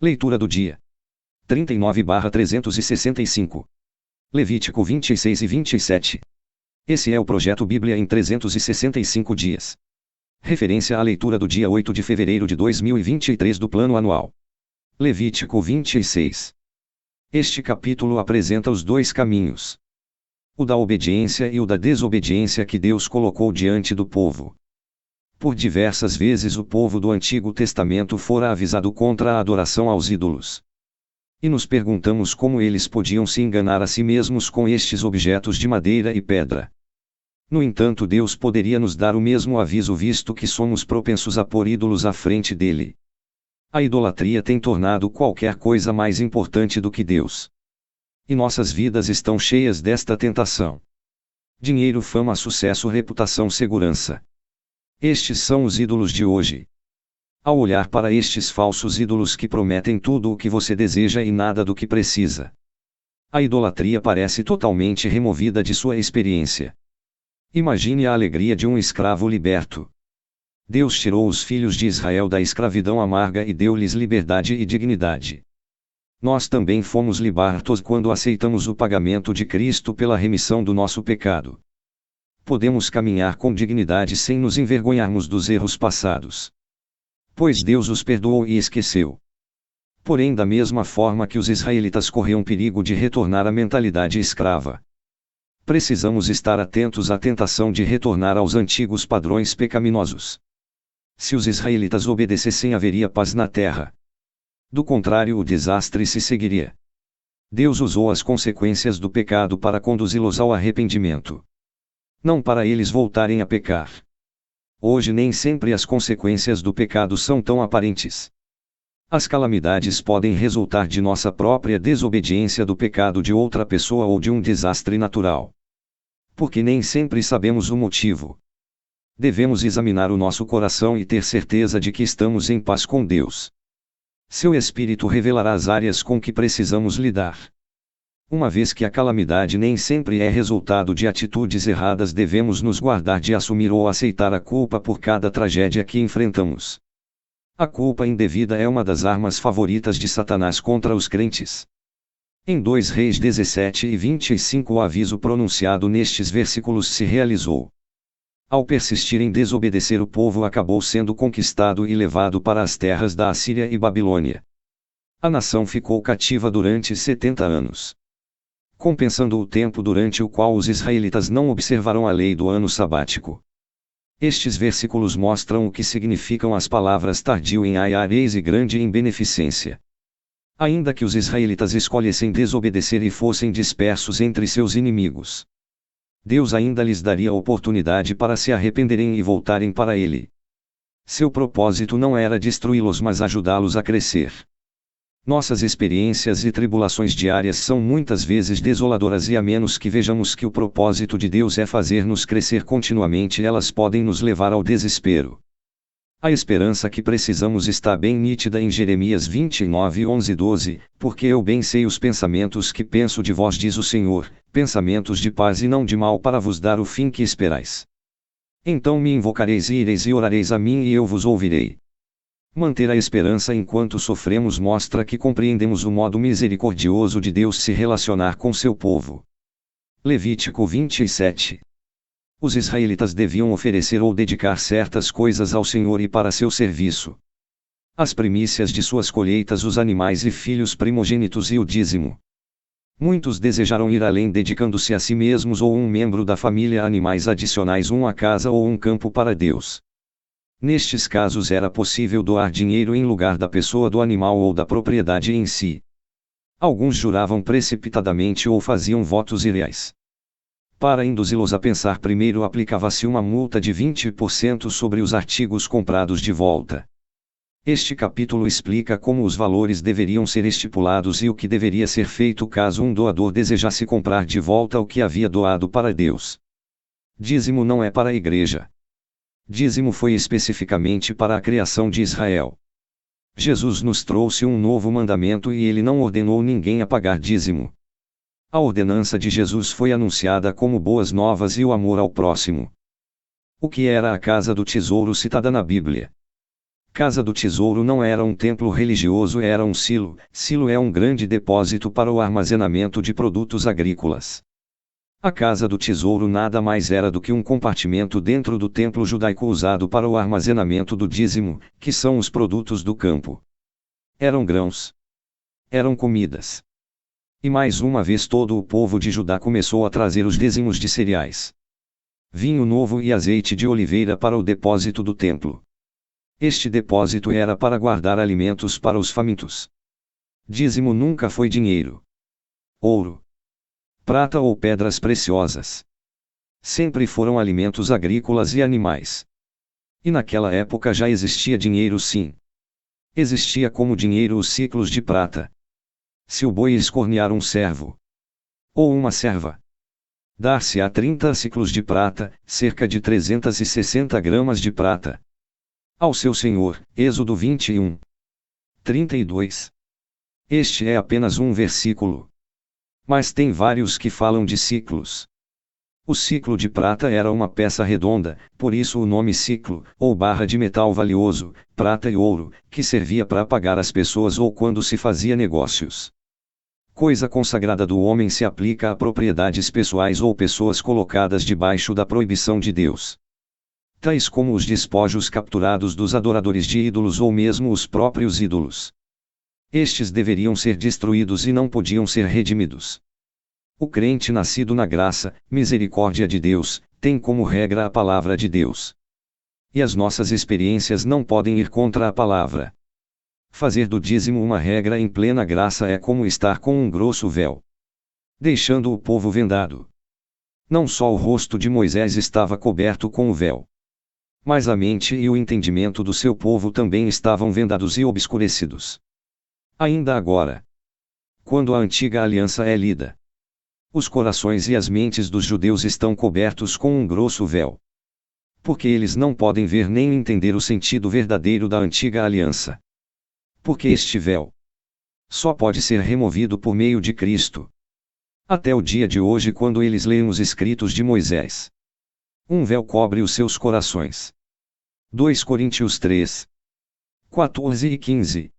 Leitura do dia. 39/365. Levítico 26 e 27. Esse é o projeto Bíblia em 365 dias. Referência à leitura do dia 8 de fevereiro de 2023 do Plano Anual. Levítico 26. Este capítulo apresenta os dois caminhos: o da obediência e o da desobediência que Deus colocou diante do povo. Por diversas vezes o povo do Antigo Testamento fora avisado contra a adoração aos ídolos. E nos perguntamos como eles podiam se enganar a si mesmos com estes objetos de madeira e pedra. No entanto, Deus poderia nos dar o mesmo aviso, visto que somos propensos a pôr ídolos à frente dele. A idolatria tem tornado qualquer coisa mais importante do que Deus. E nossas vidas estão cheias desta tentação. Dinheiro, fama, sucesso, reputação, segurança. Estes são os ídolos de hoje. Ao olhar para estes falsos ídolos que prometem tudo o que você deseja e nada do que precisa, a idolatria parece totalmente removida de sua experiência. Imagine a alegria de um escravo liberto. Deus tirou os filhos de Israel da escravidão amarga e deu-lhes liberdade e dignidade. Nós também fomos libertos quando aceitamos o pagamento de Cristo pela remissão do nosso pecado. Podemos caminhar com dignidade sem nos envergonharmos dos erros passados, pois Deus os perdoou e esqueceu. Porém, da mesma forma que os israelitas corriam perigo de retornar à mentalidade escrava, precisamos estar atentos à tentação de retornar aos antigos padrões pecaminosos. Se os israelitas obedecessem, haveria paz na terra. Do contrário, o desastre se seguiria. Deus usou as consequências do pecado para conduzi-los ao arrependimento, não para eles voltarem a pecar. Hoje nem sempre as consequências do pecado são tão aparentes. As calamidades podem resultar de nossa própria desobediência, do pecado de outra pessoa ou de um desastre natural. Porque nem sempre sabemos o motivo. Devemos examinar o nosso coração e ter certeza de que estamos em paz com Deus. Seu Espírito revelará as áreas com que precisamos lidar. Uma vez que a calamidade nem sempre é resultado de atitudes erradas, devemos nos guardar de assumir ou aceitar a culpa por cada tragédia que enfrentamos. A culpa indevida é uma das armas favoritas de Satanás contra os crentes. Em 2 Reis 17 e 25, o aviso pronunciado nestes versículos se realizou. Ao persistir em desobedecer, o povo acabou sendo conquistado e levado para as terras da Assíria e Babilônia. A nação ficou cativa durante 70 anos. Compensando o tempo durante o qual os israelitas não observaram a lei do ano sabático. Estes versículos mostram o que significam as palavras tardio em aiareis e grande em beneficência. Ainda que os israelitas escolhessem desobedecer e fossem dispersos entre seus inimigos, Deus ainda lhes daria oportunidade para se arrependerem e voltarem para Ele. Seu propósito não era destruí-los, mas ajudá-los a crescer. Nossas experiências e tribulações diárias são muitas vezes desoladoras, e a menos que vejamos que o propósito de Deus é fazer-nos crescer continuamente, elas podem nos levar ao desespero. A esperança que precisamos está bem nítida em Jeremias 29, 11 e 12, porque eu bem sei os pensamentos que penso de vós, diz o Senhor, pensamentos de paz e não de mal, para vos dar o fim que esperais. Então me invocareis e ireis e orareis a mim e eu vos ouvirei. Manter a esperança enquanto sofremos mostra que compreendemos o modo misericordioso de Deus se relacionar com seu povo. Levítico 27. Os israelitas deviam oferecer ou dedicar certas coisas ao Senhor e para seu serviço: as primícias de suas colheitas, os animais e filhos primogênitos e o dízimo. Muitos desejaram ir além, dedicando-se a si mesmos ou um membro da família a animais adicionais, uma casa ou um campo para Deus. Nestes casos era possível doar dinheiro em lugar da pessoa, do animal ou da propriedade em si. Alguns juravam precipitadamente ou faziam votos irreais. Para induzi-los a pensar primeiro, aplicava-se uma multa de 20% sobre os artigos comprados de volta. Este capítulo explica como os valores deveriam ser estipulados e o que deveria ser feito caso um doador desejasse comprar de volta o que havia doado para Deus. Dízimo não é para a igreja. Dízimo foi especificamente para a criação de Israel. Jesus nos trouxe um novo mandamento e ele não ordenou ninguém a pagar dízimo. A ordenança de Jesus foi anunciada como boas novas e o amor ao próximo. O que era a casa do tesouro citada na Bíblia? Casa do Tesouro não era um templo religioso, era um silo. Silo é um grande depósito para o armazenamento de produtos agrícolas. A Casa do Tesouro nada mais era do que um compartimento dentro do templo judaico usado para o armazenamento do dízimo, que são os produtos do campo. Eram grãos. Eram comidas. E mais uma vez todo o povo de Judá começou a trazer os dízimos de cereais, vinho novo e azeite de oliveira para o depósito do templo. Este depósito era para guardar alimentos para os famintos. Dízimo nunca foi dinheiro, ouro, prata ou pedras preciosas. Sempre foram alimentos agrícolas e animais. E naquela época já existia dinheiro, sim. Existia como dinheiro os ciclos de prata. Se o boi escornear um servo ou uma serva, dar-se-á 30 ciclos de prata, cerca de 360 gramas de prata, ao seu senhor. Êxodo 21, 32. Este é apenas um versículo, mas tem vários que falam de ciclos. O ciclo de prata era uma peça redonda, por isso o nome ciclo, ou barra de metal valioso, prata e ouro, que servia para pagar as pessoas ou quando se fazia negócios. Coisa consagrada do homem se aplica a propriedades pessoais ou pessoas colocadas debaixo da proibição de Deus, tais como os despojos capturados dos adoradores de ídolos ou mesmo os próprios ídolos. Estes deveriam ser destruídos e não podiam ser redimidos. O crente nascido na graça, misericórdia de Deus, tem como regra a palavra de Deus. E as nossas experiências não podem ir contra a palavra. Fazer do dízimo uma regra em plena graça é como estar com um grosso véu, deixando o povo vendado. Não só o rosto de Moisés estava coberto com o véu, mas a mente e o entendimento do seu povo também estavam vendados e obscurecidos. Ainda agora, quando a antiga aliança é lida, os corações e as mentes dos judeus estão cobertos com um grosso véu, porque eles não podem ver nem entender o sentido verdadeiro da antiga aliança. Porque este véu só pode ser removido por meio de Cristo. Até o dia de hoje, quando eles leem os escritos de Moisés, um véu cobre os seus corações. 2 Coríntios 3, 14 e 15.